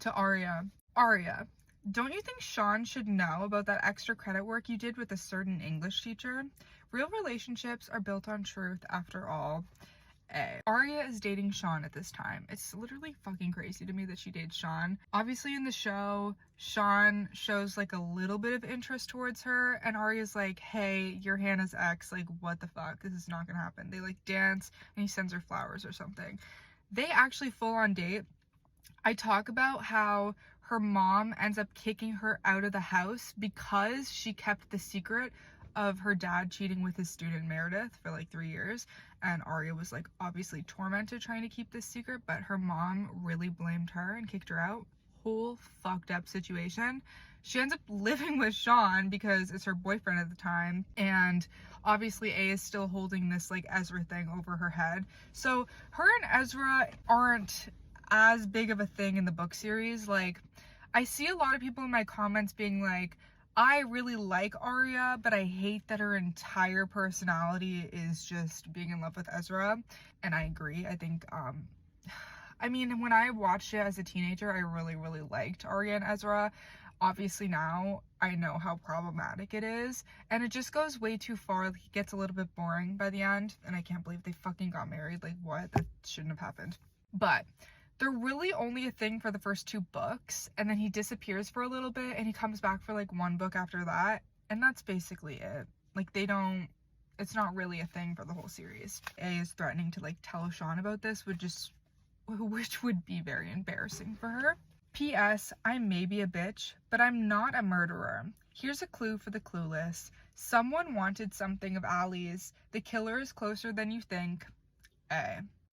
To Arya. Arya, don't you think Sean should know about that extra credit work you did with a certain English teacher? Real relationships are built on truth after all. Arya is dating Sean at this time. It's literally fucking crazy to me that she dates Sean. Obviously in the show, Sean shows like a little bit of interest towards her, and Arya's like, hey, you're Hannah's ex, like what the fuck, this is not gonna happen. They like dance and he sends her flowers or something. They actually full on date. I talk about how her mom ends up kicking her out of the house because she kept the secret of her dad cheating with his student Meredith for like 3 years, and Arya was like obviously tormented trying to keep this secret, but her mom really blamed her and kicked her out. Whole fucked up situation. She ends up living with Sean because it's her boyfriend at the time, and obviously A is still holding this like Ezra thing over her head. So her and Ezra aren't as big of a thing in the book series. Like, I see a lot of people in my comments being like, I really like Arya, but I hate that her entire personality is just being in love with Ezra. And I agree. I think, I mean, when I watched it as a teenager, I really, really liked Arya and Ezra. Obviously now I know how problematic it is, and it just goes way too far. Like, it gets a little bit boring by the end, and I can't believe they fucking got married. Like, what? That shouldn't have happened. But they're really only a thing for the first 2 books, and then he disappears for a little bit and he comes back for like 1 book after that, and that's basically it. Like, it's not really a thing for the whole series. A is threatening to like tell Sean about this, which would be very embarrassing for her. P.S. I may be a bitch, but I'm not a murderer. Here's a clue for the clueless. Someone wanted something of Ali's. The killer is closer than you think.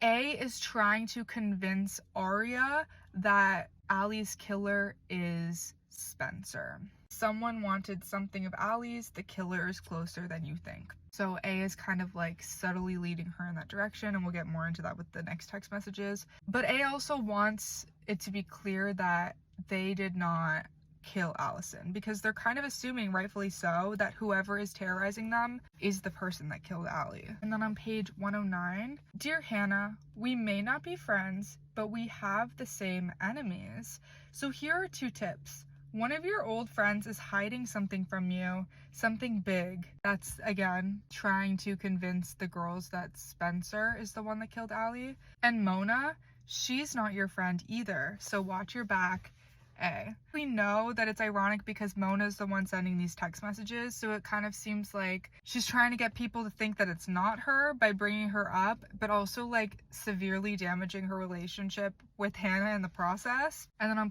A is trying to convince Arya that Ali's killer is Spencer. Someone wanted something of Ali's. The killer is closer than you think. So A is kind of like subtly leading her in that direction, and we'll get more into that with the next text messages. But A also wants it to be clear that they did not kill Allison, because they're kind of assuming, rightfully so, that whoever is terrorizing them is the person that killed Ali. And then on page 109, Dear Hannah, we may not be friends, but we have the same enemies. So here are 2 tips. One of your old friends is hiding something from you, something big. That's, again, trying to convince the girls that Spencer is the one that killed Ali. And Mona, she's not your friend either, so watch your back. We know that it's ironic because Mona's the one sending these text messages, so it kind of seems like she's trying to get people to think that it's not her by bringing her up, but also like severely damaging her relationship with Hannah in the process. And then on